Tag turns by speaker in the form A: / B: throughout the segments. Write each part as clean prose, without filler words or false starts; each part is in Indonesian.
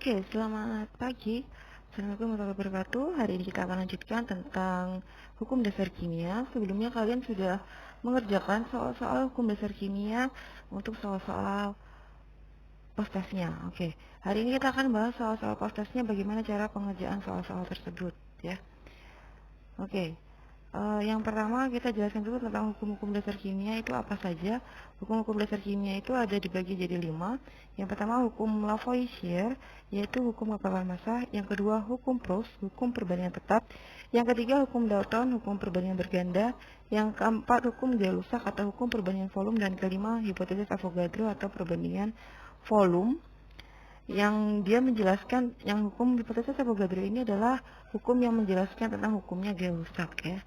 A: Oke, selamat pagi. Assalamualaikum warahmatullahi wabarakatuh. Hari ini kita akan lanjutkan tentang hukum dasar kimia. Sebelumnya kalian sudah mengerjakan soal-soal hukum dasar kimia untuk soal-soal post-testnya. Oke, hari ini kita akan bahas soal-soal post-testnya, bagaimana cara pengerjaan soal-soal tersebut, ya. Oke, yang pertama kita jelaskan dulu tentang hukum-hukum dasar kimia itu apa saja. Hukum-hukum dasar kimia itu ada dibagi jadi 5. Yang pertama hukum Lavoisier, yaitu hukum kekebalan massa. Yang kedua hukum Proust, hukum perbandingan tetap. Yang ketiga hukum Dalton, hukum perbandingan berganda. Yang keempat hukum Gay-Lussac atau hukum perbandingan volume. Dan kelima hipotesis Avogadro atau perbandingan volume, yang dia menjelaskan, yang hukum hipotesis Avogadro ini adalah hukum yang menjelaskan tentang hukumnya Gay-Lussac, ya.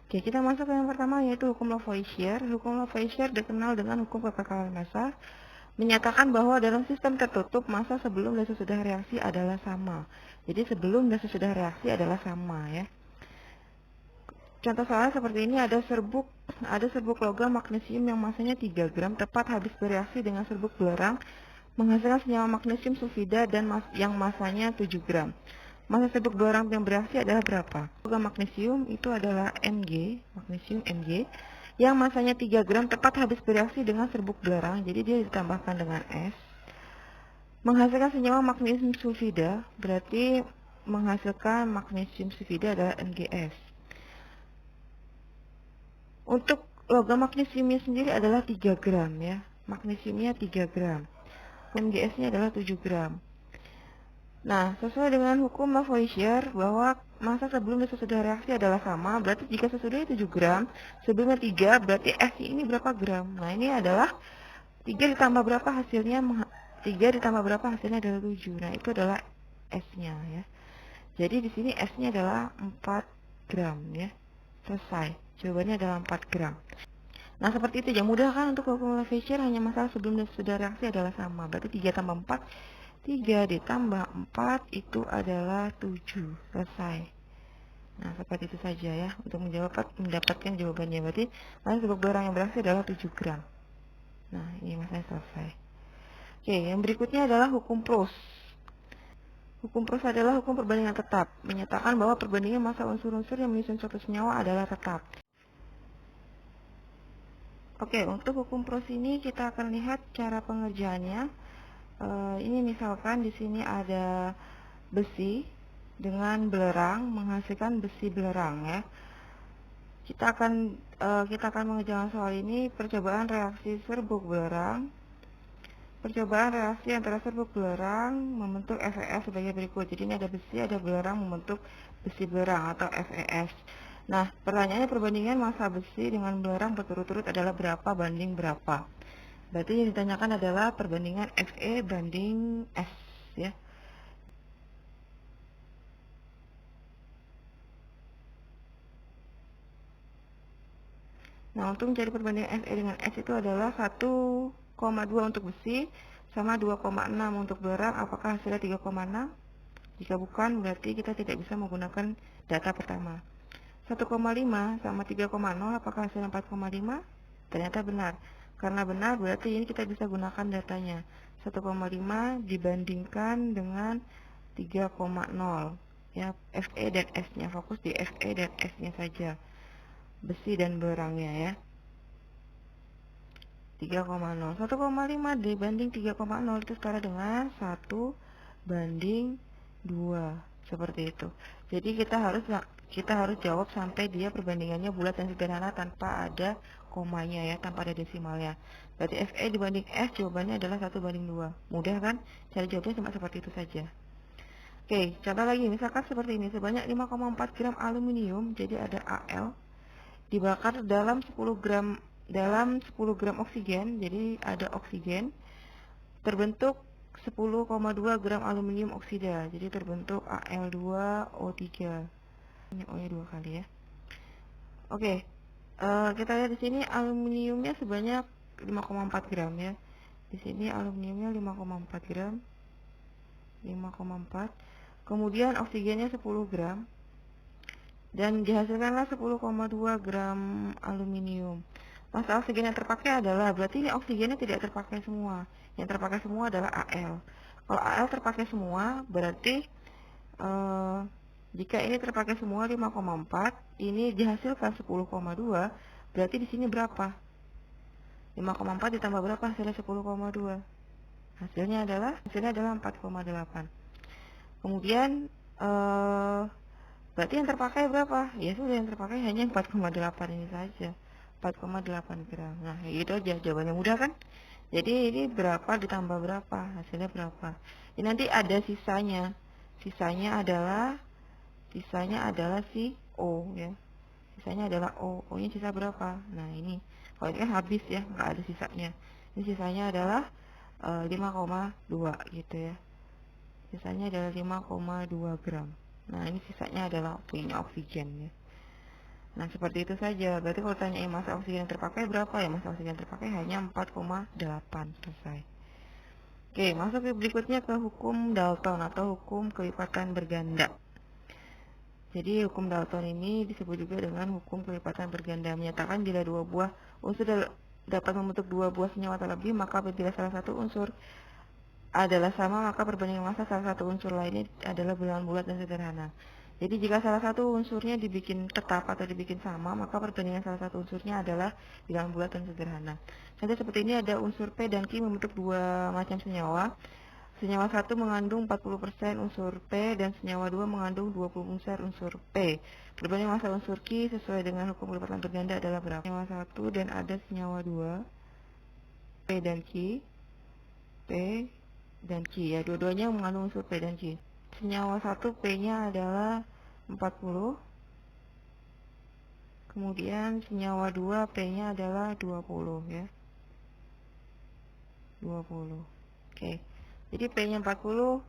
A: Oke, kita masuk ke yang pertama, yaitu hukum Lavoisier. Hukum Lavoisier dikenal dengan hukum kekekalan massa, menyatakan bahwa dalam sistem tertutup massa sebelum dan sesudah reaksi adalah sama. Jadi sebelum dan sesudah reaksi adalah sama, ya. Contoh soalnya seperti ini, ada serbuk logam magnesium yang masanya 3 gram tepat habis bereaksi dengan serbuk belerang menghasilkan senyawa magnesium sulfida dan yang masanya 7 gram. Massa serbuk belerang yang bereaksi adalah berapa? Logam magnesium itu adalah Mg, magnesium Mg, yang masanya 3 gram tepat habis bereaksi dengan serbuk belerang, jadi dia ditambahkan dengan S. Menghasilkan senyawa magnesium sulfida, berarti menghasilkan magnesium sulfida adalah NGS. Untuk logam magnesiumnya sendiri adalah 3 gram, ya. Magnesiumnya 3 gram. NGS-nya adalah 7 gram. Nah, sesuai dengan hukum Lavoisier bahwa massa sebelum dan sesudah reaksi adalah sama, berarti jika sesudahnya 7 gram, sebelumnya 3, berarti S ini berapa gram? Nah, ini adalah 3 ditambah berapa hasilnya? 3 ditambah berapa hasilnya adalah 7. Nah, itu adalah S-nya, ya. Jadi di sini S-nya adalah 4 gram, ya. Selesai. Jawabannya adalah 4 gram. Nah, seperti itu ya, mudah kan untuk hukum Lavoisier, hanya masalah sebelum dan sesudah reaksi adalah sama. Berarti 3 tambah 4, 3 ditambah 4 itu adalah 7. Selesai. Nah, seperti itu saja ya, untuk mendapatkan jawabannya. Berarti massa serbuk belerang yang bereaksi adalah 7 gram. Nah, ini masalahnya selesai. Oke, yang berikutnya adalah hukum Proust. Hukum Proust adalah hukum perbandingan tetap, menyatakan bahwa perbandingan massa unsur-unsur yang menyusun suatu senyawa adalah tetap. Oke, untuk hukum Proust ini kita akan lihat cara pengerjaannya. Ini misalkan di sini ada besi dengan belerang menghasilkan besi belerang, ya. Kita akan mengerjakan soal ini percobaan reaksi serbuk belerang. Percobaan reaksi antara serbuk belerang membentuk FeS sebagai berikut. Jadi ini ada besi, ada belerang membentuk besi belerang atau FeS. Nah, pertanyaannya perbandingan massa besi dengan belerang berturut-turut adalah berapa banding berapa? Berarti yang ditanyakan adalah perbandingan Fe banding S, ya. Nah, untuk mencari perbandingan Fe dengan S itu adalah 1,2 untuk besi sama 2,6 untuk belerang. Apakah hasilnya 3,6? Jika bukan, berarti kita tidak bisa menggunakan data pertama. 1,5 sama 3,0, apakah hasilnya 4,5? Ternyata benar. Karena benar, berarti ini kita bisa gunakan datanya. 1,5 dibandingkan dengan 3,0. Ya, Fe dan S-nya. Fokus di Fe dan S-nya saja. Besi dan belerangnya, ya. 3,0. 1,5 dibanding 3,0 itu setara dengan 1 banding 2. Seperti itu. Jadi kita harus jawab sampai dia perbandingannya bulat dan sederhana tanpa ada komanya, ya, tanpa ada desimalnya. Berarti Fe dibanding S jawabannya adalah 1 banding 2. Mudah kan? Cara jawabnya cuma seperti itu saja. Oke, contoh lagi misalkan seperti ini. Sebanyak 5,4 gram aluminium, jadi ada Al, dibakar dalam 10 gram oksigen, jadi ada oksigen, terbentuk 10,2 gram aluminium oksida, jadi terbentuk Al2O3. Ini O-nya 2 kali, ya. Oke, kita lihat di sini aluminiumnya sebanyak 5,4 gram, ya. Di sini aluminiumnya 5,4 gram. 5,4. Kemudian oksigennya 10 gram. Dan dihasilkanlah 10,2 gram aluminium. Massa oksigen yang terpakai adalah, berarti ini oksigennya tidak terpakai semua. Yang terpakai semua adalah Al. Kalau AL terpakai semua, berarti jika ini terpakai semua 5,4, ini dihasilkan 10,2, berarti di sini berapa? 5,4 ditambah berapa hasilnya 10,2? Hasilnya adalah 4,8. Kemudian berarti yang terpakai berapa? Ya sudah, yang terpakai hanya 4,8 ini saja. 4,8 gram. Nah, itu aja, jawabannya mudah kan? Jadi ini berapa ditambah berapa? Hasilnya berapa? Ini nanti ada sisanya. Sisanya adalah si O ya. Sisanya adalah O. O-nya sisa berapa? Nah, ini. Kalau ini kan habis ya, nggak ada sisanya. Ini sisanya adalah 5,2 gitu ya. Sisanya adalah 5,2 gram. Nah, ini sisanya adalah punya oksigen ya. Nah, seperti itu saja. Berarti kalau tanya massa oksigen yang terpakai berapa ya? Massa oksigen yang terpakai hanya 4,8. Selesai. Oke, masuk ke berikutnya ke hukum Dalton atau hukum kelipatan berganda. Jadi hukum Dalton ini disebut juga dengan hukum kelipatan berganda, menyatakan bila dua buah unsur dapat membentuk dua buah senyawa atau lebih, maka apabila salah satu unsur adalah sama, maka perbandingan massa salah satu unsur lainnya adalah bilangan bulat dan sederhana. Jadi jika salah satu unsurnya dibikin tetap atau dibikin sama, maka perbandingan salah satu unsurnya adalah bilangan bulat dan sederhana. Contoh seperti ini, ada unsur P dan Q membentuk dua macam senyawa. Senyawa 1 mengandung 40% unsur P dan senyawa 2 mengandung 20% unsur P. Perbandingan massa unsur Q sesuai dengan hukum kelipatan berganda adalah berapa? Senyawa 1 dan ada senyawa 2, P dan Q, P dan Q ya, dua-duanya mengandung unsur P dan Q. Senyawa 1 P-nya adalah 40, kemudian senyawa 2 P-nya adalah 20 ya. 20. Oke. Jadi P-nya 40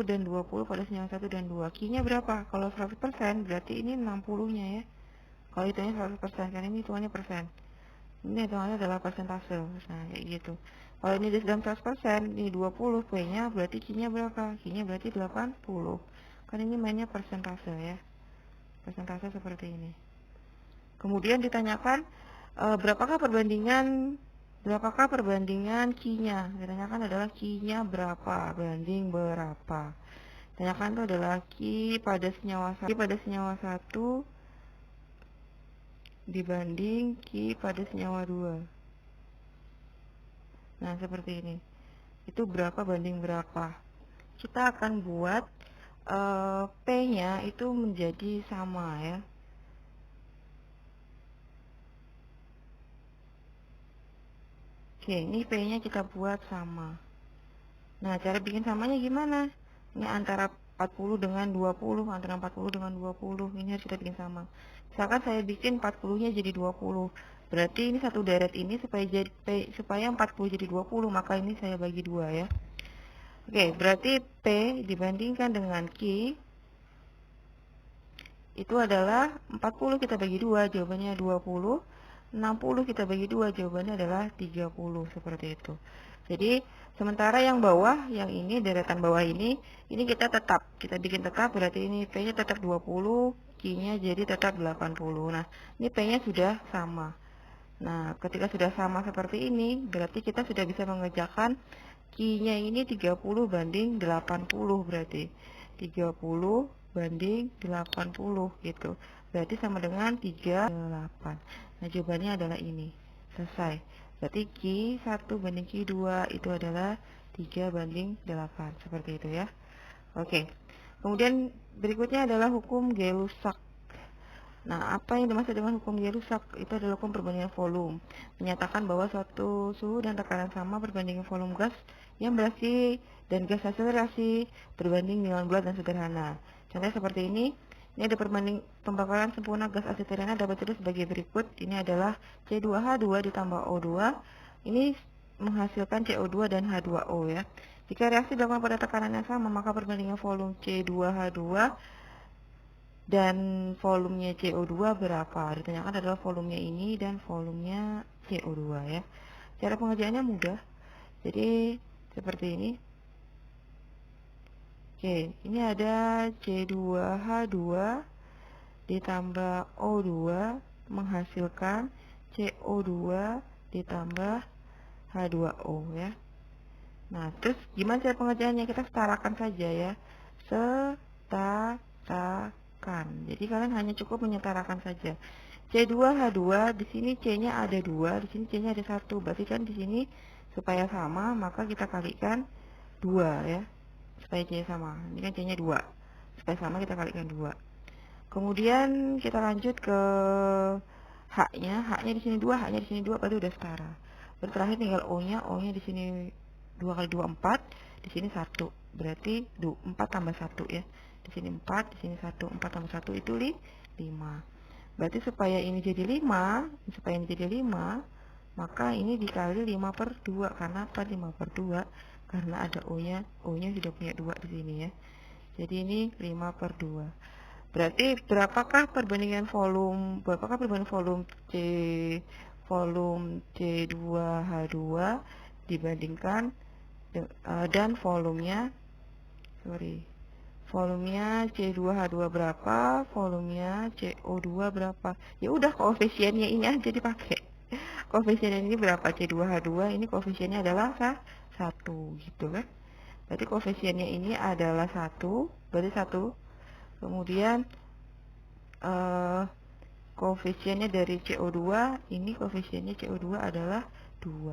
A: dan 20 pada senyawa 1 dan 2. Q-nya berapa? Kalau 100% berarti ini 60-nya ya. Kalau hitungnya 100%, kan ini hitungannya persen. Ini hitungannya adalah persentase. Nah, kayak gitu. Kalau ini dalam 100%, ini 20 P-nya, berarti Q-nya berapa? Q-nya berarti 80. Kan ini mainnya persentase ya. Persentase seperti ini. Kemudian ditanyakan berapakah perbandingan Q-nya? Ditanyakan adalah Q-nya berapa banding berapa. Ditanyakan itu adalah Q pada senyawa 1 dibanding Q pada senyawa 2. Nah, seperti ini. Itu berapa banding berapa. Kita akan buat P-nya itu menjadi sama ya. Oke, ini P-nya kita buat sama. Nah, cara bikin samanya gimana? Ini antara 40 dengan 20, antara 40 dengan 20, ini harus kita bikin sama. Misalkan saya bikin 40-nya jadi 20. Berarti ini satu deret ini supaya 40 jadi 20, maka ini saya bagi 2 ya. Oke, berarti P dibandingkan dengan Q itu adalah 40 kita bagi 2, jawabannya 20. 60 kita bagi 2, jawabannya adalah 30, seperti itu. Jadi sementara yang bawah, yang ini deretan bawah ini kita bikin tetap, berarti ini P-nya tetap 20, Q-nya jadi tetap 80. Nah, ini P-nya sudah sama. Nah, ketika sudah sama seperti ini, berarti kita sudah bisa mengerjakan Q-nya ini 30 banding 80, berarti 30 banding 80 gitu. Berarti sama dengan 38. Nah, jawabannya adalah ini. Selesai. Berarti Q1 banding Q2 itu adalah 3 banding 8. Seperti itu ya. Oke. Kemudian berikutnya adalah hukum Gay-Lussac. Nah, apa yang dimaksud dengan hukum Gay-Lussac? Itu adalah hukum perbandingan volume. Menyatakan bahwa suatu suhu dan tekanan sama berbanding volume gas yang bereaksi dan gas hasil reaksi berbanding dengan bulat dan sederhana. Contohnya seperti ini. Ini ada perbanding pembakaran sempurna gas asetilena dapat ditulis sebagai berikut. Ini adalah C2H2 ditambah O2. Ini menghasilkan CO2 dan H2O ya. Jika reaksi dilakukan pada tekanan yang sama, maka perbandingan volume C2H2 dan volumenya CO2 berapa? Ditanyakan adalah volumenya ini dan volumenya CO2 ya. Cara pengerjaannya mudah. Jadi seperti ini. Oke, ini ada C2H2 ditambah O2 menghasilkan CO2 ditambah H2O ya. Nah, terus gimana cara pengerjaannya? Kita setarakan saja ya. Setarakan. Jadi kalian hanya cukup menyetarakan saja. C2H2, di sini C-nya ada 2, di sini C-nya ada 1. Berarti kan di sini supaya sama, maka kita kalikan 2 ya. Supaya C-nya sama. Ini kan C-nya 2. Supaya sama kita kalikan 2. Kemudian kita lanjut ke H-nya. H-nya di sini 2, H-nya di sini 2, berarti udah setara. Berarti terakhir tinggal O-nya. O-nya di sini 2 kali 2 4, di sini 1. Berarti 4 tambah 1 ya. Di sini 4, di sini 1. 4 tambah 1 itu 5. Berarti supaya ini jadi 5, maka ini dikali 5 per 2. Karena apa 5 per 2? Karena ada O-nya. O-nya sudah punya 2 di sini ya. Jadi ini 5 per 2. Berarti berapakah perbandingan volume volume C2H2 dibandingkan dan volumenya C2H2 berapa, volumenya CO2 berapa. Ya udah, koefisiennya ini aja dipakai. Koefisiennya ini berapa? C2H2 ini koefisiennya adalah 1 gitu kan. Berarti koefisiennya ini adalah 1, berarti 1. Kemudian koefisiennya dari CO2, ini koefisiennya CO2 adalah 2.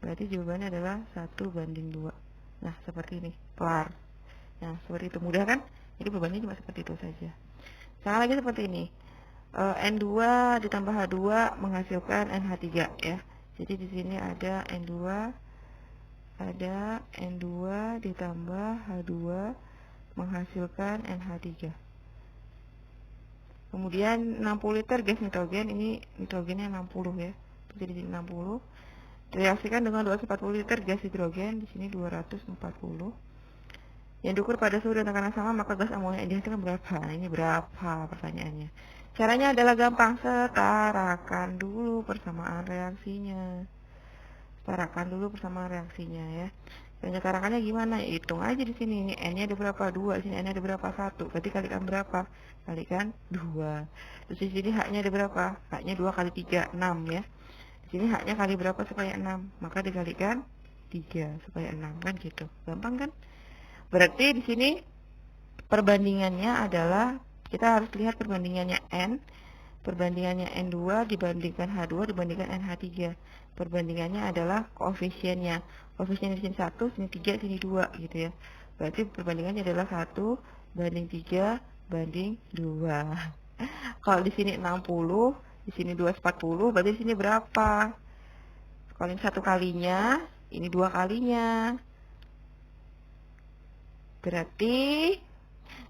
A: Berarti jawabannya adalah 1:2. Nah, seperti ini. Kelar. Nah, seperti itu. Mudah kan? Jadi bebannya cuma seperti itu saja. Sama lagi seperti ini. N2 ditambah H2 menghasilkan NH3 ya. Jadi di sini ada N2 ditambah H2 menghasilkan NH3. Kemudian 60 liter gas nitrogen, ini nitrogennya 60 ya. Jadi di sini 60. Direaksikan dengan 240 liter gas hidrogen, di sini 240. Yang diukur pada suhu dan tekanan sama, maka gas amonia yang dihasilkan berapa? Nah, ini berapa pertanyaannya? Caranya adalah gampang, setarakan dulu persamaan reaksinya. Ya. Dan setarakannya gimana? Ya, hitung aja di sini. Ini N-nya ada berapa? 2. Di sini N-nya ada berapa? 1. Berarti kalikan berapa? Kalikan 2. Terus di sini H-nya ada berapa? H-nya 2 kali 3, 6 ya. Di sini H-nya kali berapa supaya 6? Maka dikalikan 3 supaya 6 kan gitu. Gampang kan? Berarti di sini perbandingannya adalah kita harus lihat perbandingannya N. Perbandingannya N2 dibandingkan H2 dibandingkan NH3. Perbandingannya adalah koefisiennya. Koefisiennya di sini 1, sini 3, sini 2 gitu ya. Berarti perbandingannya adalah 1 banding 3 banding 2. Kalau di sini 60, di sini 240, berarti di sini berapa? Kalau ini 1 kalinya, ini 2 kalinya. Berarti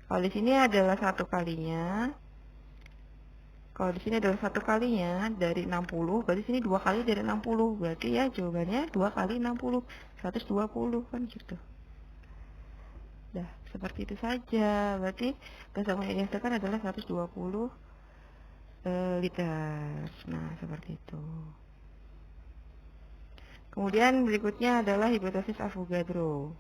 A: kalau di sini adalah 1 kalinya. Kalau di sini adalah 1 kalinya dari 60, berarti sini 2 kali dari 60. Berarti ya jawabannya 2 kali 60, 120 kan gitu. Dah, seperti itu saja. Berarti gas amonia yang dihasilkan adalah 120 liter. Nah, seperti itu. Kemudian berikutnya adalah hipotesis Avogadro.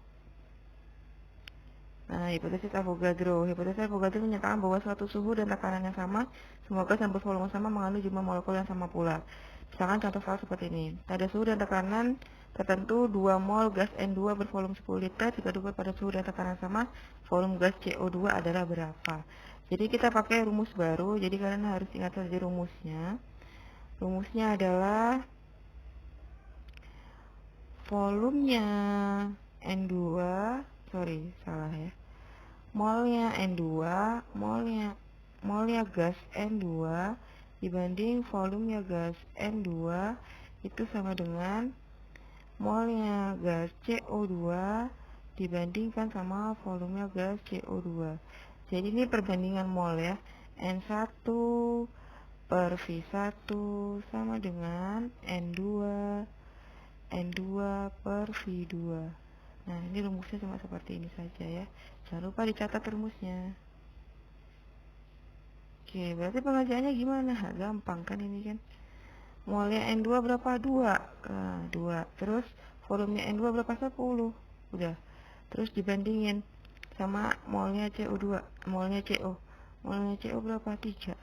A: Nah, hipotesis Avogadro menyatakan bahwa suatu suhu dan tekanan yang sama, semua gas yang bervolume sama mengandung jumlah molekul yang sama pula. Misalkan contoh soal seperti ini. Pada suhu dan tekanan tertentu 2 mol gas N2 bervolume 10 liter jika diukur pada suhu dan tekanan sama, volume gas CO2 adalah berapa? Jadi kita pakai rumus baru, jadi kalian harus ingat saja rumusnya. Rumusnya adalah volumenya N2, salah ya. Molnya N2, molnya gas N2 dibanding volumenya gas N2 itu sama dengan molnya gas CO2 dibandingkan sama volumenya gas CO2. Jadi ini perbandingan mol ya. N1 per V1 sama dengan N2 per V2. Nah, ini rumusnya cuma seperti ini saja ya. Jangan lupa dicatat rumusnya. Oke, berarti pengerjaannya gimana? Gampang kan ini kan. Molnya N2 berapa? 2. 2. Terus volumenya N2 berapa? 10. Udah. Terus dibandingin sama molnya CO2, molnya CO. Molnya CO berapa? 3.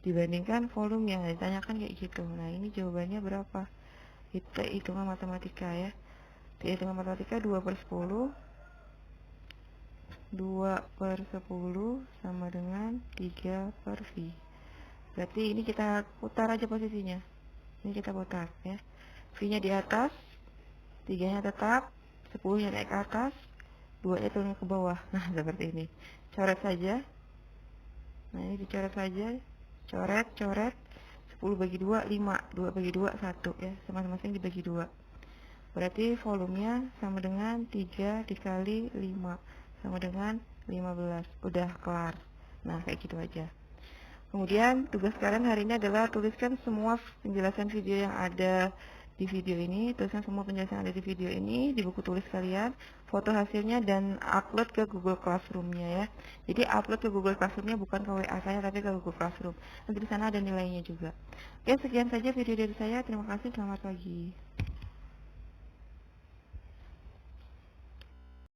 A: Dibandingkan volumenya, ditanyakan kayak gitu. Nah, ini jawabannya berapa? Itu hitungan matematika ya. Hitungan matematika 2/10. 2/10 sama dengan 3/V. Berarti ini kita putar aja posisinya. Ini kita putar ya. V-nya di atas, 3-nya tetap, 10-nya naik ke atas, 2-nya turun ke bawah. Nah, seperti ini. Coret saja. Nah, ini dicoret saja. Coret, coret. 10 bagi 2, 5. 2 bagi 2, 1 ya. Masing-masing dibagi 2. Berarti volumenya sama dengan 3 dikali 5. Sama dengan 15. Udah kelar. Nah, kayak gitu aja. Kemudian tugas kalian hari ini adalah tuliskan semua penjelasan video yang ada di video ini, tuliskan semua penjelasan yang ada di video ini di buku tulis kalian, foto hasilnya dan upload ke Google Classroom-nya ya. Jadi upload ke Google Classroom-nya bukan ke WA saya tapi ke Google Classroom. Nanti di sana ada nilainya juga. Oke, sekian saja video dari saya. Terima kasih, selamat pagi.